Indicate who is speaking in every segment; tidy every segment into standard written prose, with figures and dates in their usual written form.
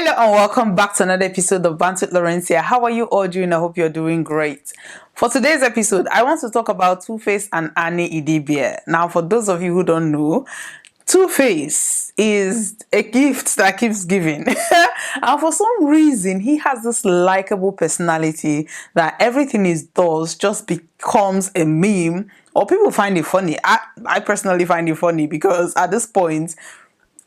Speaker 1: Hello and welcome back to another episode of Bantz with Lawrencia. How are you all doing? I hope you're doing great. For today's episode, I want to talk about Two-Face and Annie Idibia. Now, for those of you who don't know, Two-Face is a gift that keeps giving. And for some reason, he has this likable personality that everything he does just becomes a meme, or people find it funny. I personally find it funny because at this point,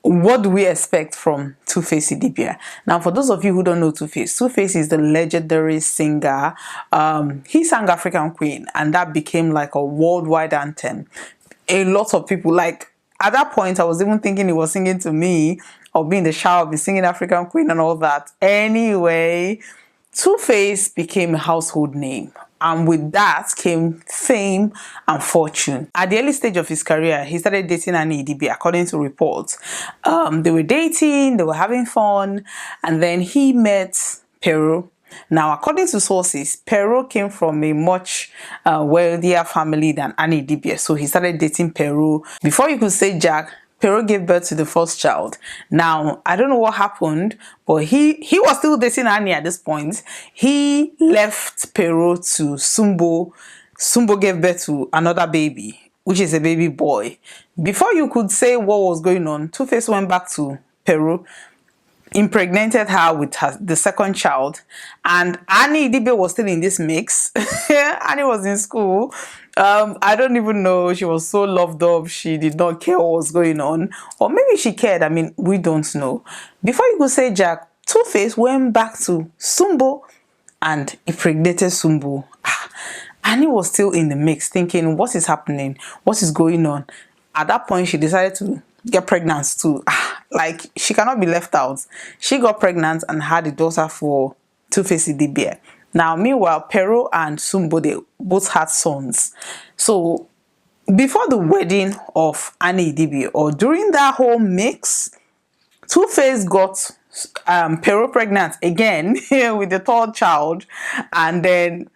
Speaker 1: what do we expect from Two-Face Idibia? Now, for those of you who don't know Two-Face, Two-Face is the legendary singer. He sang African Queen, and that became like a worldwide anthem. A lot of people, like, at that point, I was even thinking he was singing to me, or be in the shower, be singing African Queen and all that. Anyway, Two-Face became a household name. And with that came fame and fortune. At the early stage of his career, he started dating Annie Idibia, according to reports. They were dating, they were having fun, and then he met Peru. Now, according to sources, Peru came from a much wealthier family than Annie Idibia, so he started dating Peru. Before you could say Jack, Peru gave birth to the first child. Now, I don't know what happened, but he was still dating Annie at this point. He left Peru to Sumbo. Sumbo gave birth to another baby, which is a baby boy. Before you could say what was going on, Two-Face went back to Peru, impregnated her with the second child, and Annie Idibia was still in this mix. Annie was in school. I don't even know. She was so loved up. She did not care what was going on, or maybe she cared. I mean, we don't know. Before you could say Jack, Two-Face went back to Sumbo and impregnated Sumbo. Annie was still in the mix, thinking, what is happening? What is going on? At that point, she decided to get pregnant too. Like, she cannot be left out. She got pregnant and had a daughter for Two-Face Idibia. Now, meanwhile, Peru and Sumbo, they both had sons. So, before the wedding of Annie Idibia, or during that whole mix, Two-Face got Peru pregnant again with the third child, and then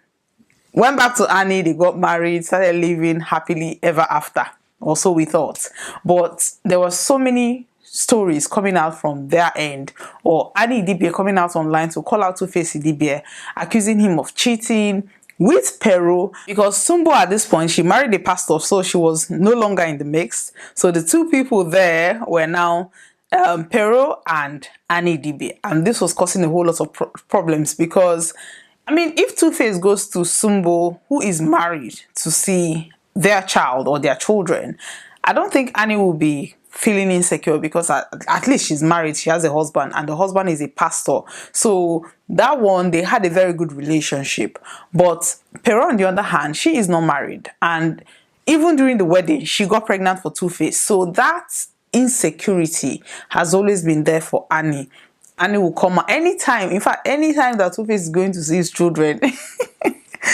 Speaker 1: went back to Annie. They got married, started living happily ever after. Or so we thought. But there were so many stories coming out from their end, or Annie Idibia coming out online to call out Two-Face Idibia, accusing him of cheating with Peru, because Sumbo at this point, she married a pastor, so she was no longer in the mix. So the two people there were now Peru and Annie Idibia, and this was causing a whole lot of problems, because I mean, if Two-Face goes to Sumbo, who is married, to see their child or their children, I don't think Annie will be feeling insecure, because at least she's married, she has a husband, and the husband is a pastor. So that one, they had a very good relationship. But Peru, on the other hand, she is not married, and even during the wedding, she got pregnant for Two-Face. So that insecurity has always been there for Annie. Annie will come out anytime. In fact, anytime that Two-Face is going to see his children,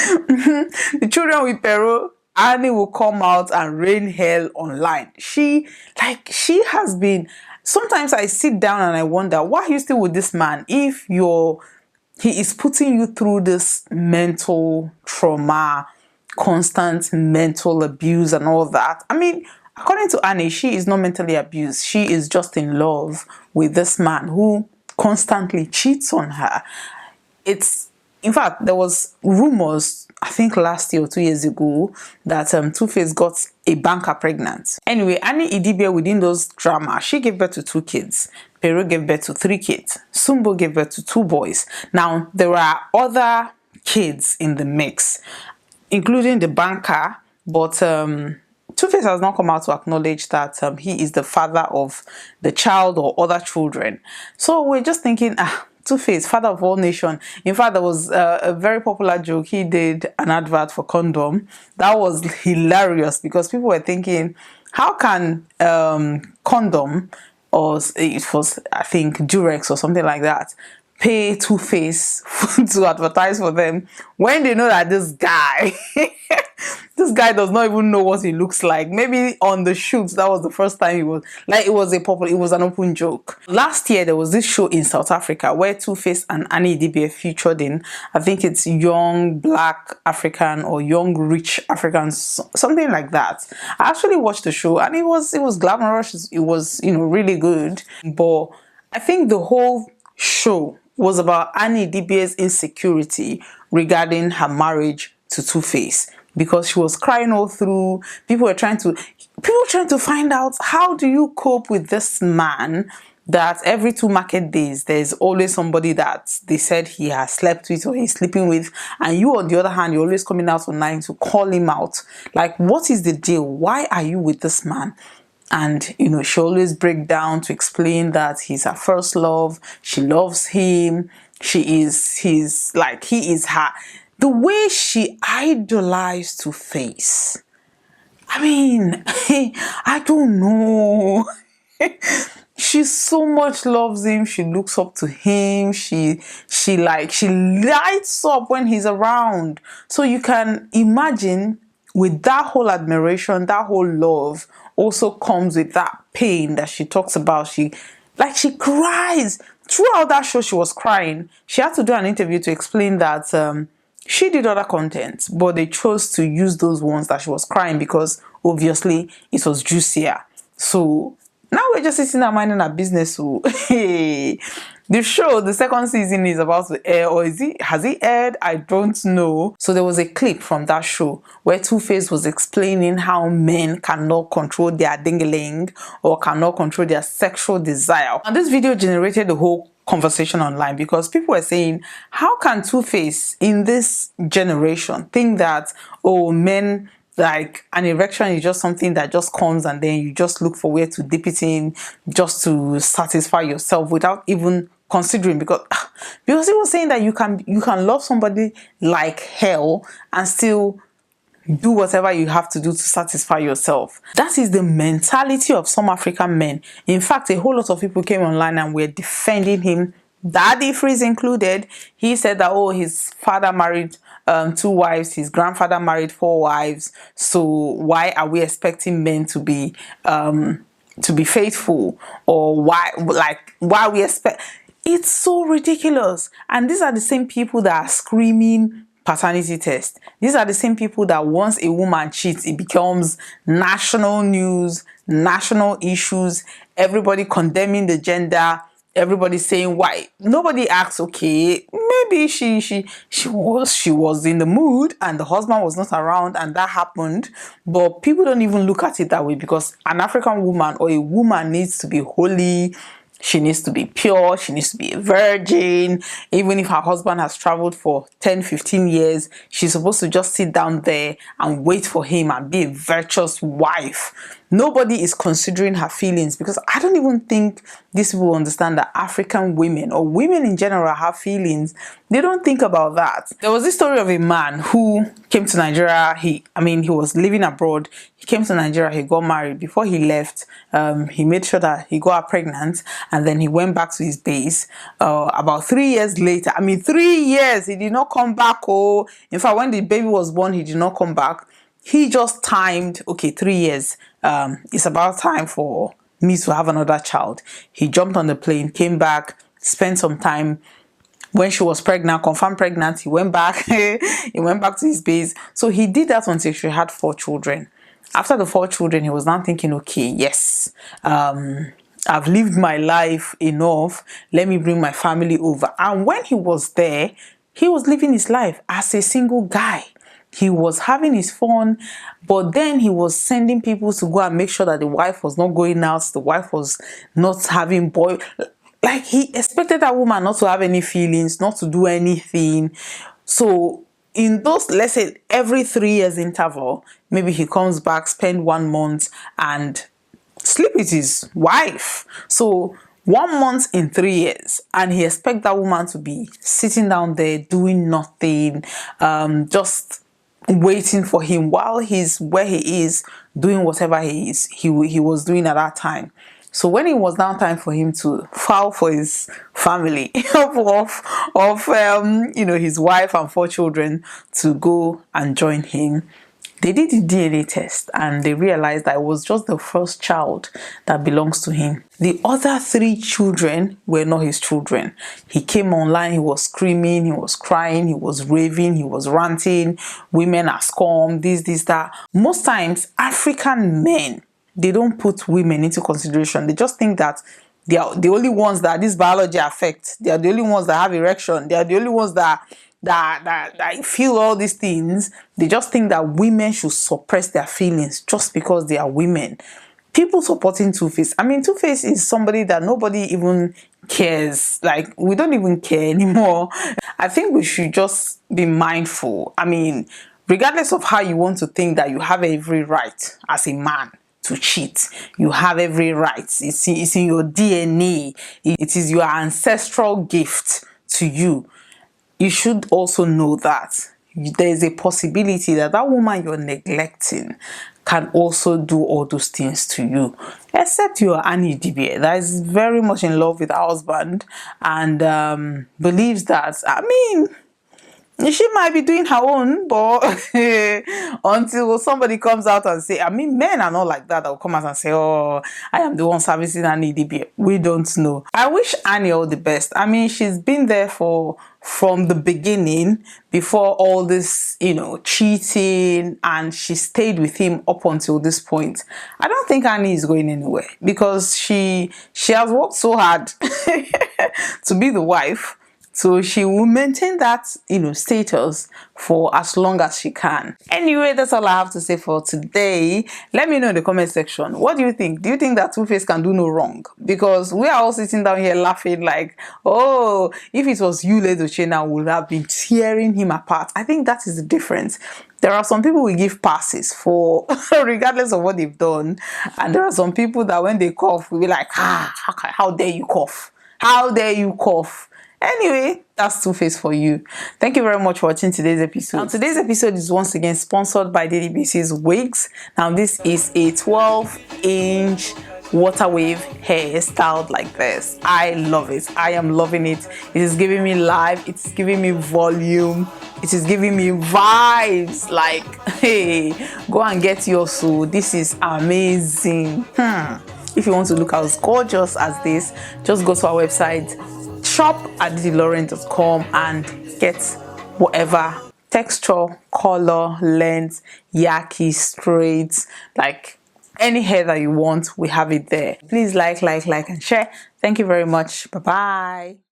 Speaker 1: the children with Peru, Annie will come out and rain hell online. She has been. Sometimes I sit down and I wonder, why are you still with this man if he is putting you through this mental trauma, constant mental abuse and all that? I mean, according to Annie, she is not mentally abused. She is just in love with this man who constantly cheats on her. In fact, there was rumors, I think last year or 2 years ago, that Two-Face got a banker pregnant. Anyway, Annie Idibia, within those drama, she gave birth to 2 kids. Peru gave birth to 3 kids. Sumbo gave birth to 2 boys. Now, there are other kids in the mix, including the banker, but Two-Face has not come out to acknowledge that he is the father of the child or other children. So we're just thinking, Two-Face, father of all nations. In fact, there was a very popular joke. He did an advert for condom. That was hilarious, because people were thinking, how can condom, or it was, I think, Durex or something like that, pay Two-Face to advertise for them when they know that this guy this guy does not even know what he looks like. Maybe on the shoots, that was the first time it was an open joke. Last year there was this show in South Africa where Two-Face and Annie Idibia featured in, I think it's Young Black African or Young Rich Africans, something like that. I actually watched the show and it was glamorous. It was, really good, but I think the whole show was about Annie Idibia's insecurity regarding her marriage to Two-Face, because she was crying all through. People were trying to find out, how do you cope with this man that every 2 market days there's always somebody that they said he has slept with or he's sleeping with, and you on the other hand, you're always coming out online to call him out. Like, what is the deal? Why are you with this man? And she always break down to explain that he's her first love, she loves him, he is her. The way she idolized Two-Face, I mean, I don't know. She so much loves him. She looks up to him. She lights up when he's around. So you can imagine, with that whole admiration, that whole love also comes with that pain that she talks about. She cries. Throughout that show, she was crying. She had to do an interview to explain that she did other content, but they chose to use those ones that she was crying because obviously it was juicier. So now we're just sitting there minding our business. So the show, the second season, is about to air, or has it aired? I don't know. So there was a clip from that show where Two-Face was explaining how men cannot control their dingaling or cannot control their sexual desire. And this video generated the whole conversation online, because people were saying, how can Two-Face in this generation think that, oh, men, like, an erection is just something that just comes and then you just look for where to dip it in just to satisfy yourself without even considering, because he was saying that you can love somebody like hell and still do whatever you have to do to satisfy yourself. That is the mentality of some African men. In fact, a whole lot of people came online and were defending him, Daddy Freeze included. He said that, oh, his father married 2 wives, his grandfather married 4 wives, so why are we expecting men to be faithful? Or why we expect? It's so ridiculous. And these are the same people that are screaming paternity test. These are the same people that once a woman cheats, it becomes national news, national issues, everybody condemning the gender, everybody saying why. Nobody asks, okay, maybe she was in the mood and the husband was not around and that happened. But people don't even look at it that way, because an African woman or a woman needs to be holy. She needs to be pure. She needs to be a virgin. Even if her husband has traveled for 10, 15 years, she's supposed to just sit down there and wait for him and be a virtuous wife. Nobody is considering her feelings, because I don't even think these people understand that African women, or women in general, have feelings. They don't think about that. There was this story of a man who came to Nigeria. He was living abroad. He came to Nigeria. He got married. Before he left, he made sure that he got her pregnant, and then he went back to his base. About 3 years later, 3 years, he did not come back. Oh, in fact, when the baby was born, he did not come back. He just timed, okay, 3 years. It's about time for me to have another child. He jumped on the plane, came back, spent some time. When she was pregnant, confirmed pregnant, he went back. He went back to his base. So he did that until she had 4 children. After the 4 children, he was now thinking, okay, yes, I've lived my life enough. Let me bring my family over. And when he was there, he was living his life as a single guy. He was having his fun, but then he was sending people to go and make sure that the wife was not going out, the wife was not having boy. Like, he expected that woman not to have any feelings, not to do anything. So in those, let's say, every 3 years interval, maybe he comes back, spend 1 month and sleep with his wife. So 1 month in 3 years, and he expects that woman to be sitting down there doing nothing, just waiting for him while he's where he is doing whatever he was doing at that time. So when it was now time for him to file for his family of his wife and 4 children to go and join him, they did the DNA test and they realized that it was just the first child that belongs to him. The other 3 children were not his children. He came online, he was screaming, he was crying, he was raving, he was ranting. Women are scum, this, that. Most times, African men, they don't put women into consideration. They just think that They are the only ones that this biology affects. They are the only ones that have erection. They are the only ones that feel all these things. They just think that women should suppress their feelings just because they are women. People supporting Two-Face. I mean, Two-Face is somebody that nobody even cares. Like, we don't even care anymore. I think we should just be mindful. I mean, regardless of how you want to think that you have every right as a man to cheat, you have every right. It's in your DNA. It is your ancestral gift to you. You should also know that there is a possibility that that woman you're neglecting can also do all those things to you. Except you are Annie Idibia that is very much in love with her husband and believes that, I mean, she might be doing her own, but until somebody comes out and say, I mean, men are not like that will come out and say, oh, I am the one servicing Annie Idibia. We don't know. I wish Annie all the best. I mean, she's been there from the beginning, before all this, cheating, and she stayed with him up until this point. I don't think Annie is going anywhere because she has worked so hard to be the wife. So she will maintain that, status for as long as she can. Anyway, that's all I have to say for today. Let me know in the comment section. What do you think? Do you think that Two-Face can do no wrong? Because we are all sitting down here laughing like, oh, if it was you, Lady Ochena, would have been tearing him apart. I think that is the difference. There are some people we give passes for regardless of what they've done. And there are some people that when they cough, we'll be like, how dare you cough? How dare you cough? Anyway, that's Two-Face for you. Thank you very much for watching today's episode. Now, today's episode is once again sponsored by DDBC's wigs. Now, this is a 12-inch water wave hair styled like this. I love it. I am loving it. It is giving me life. It's giving me volume. It is giving me vibes. Like, hey, go and get yours. So this is amazing. If you want to look as gorgeous as this, just go to our website, shop at Lawrencia.com, and get whatever texture, color, length, yaki, straight, like any hair that you want, we have it there. Please like and share. Thank you very much. Bye bye.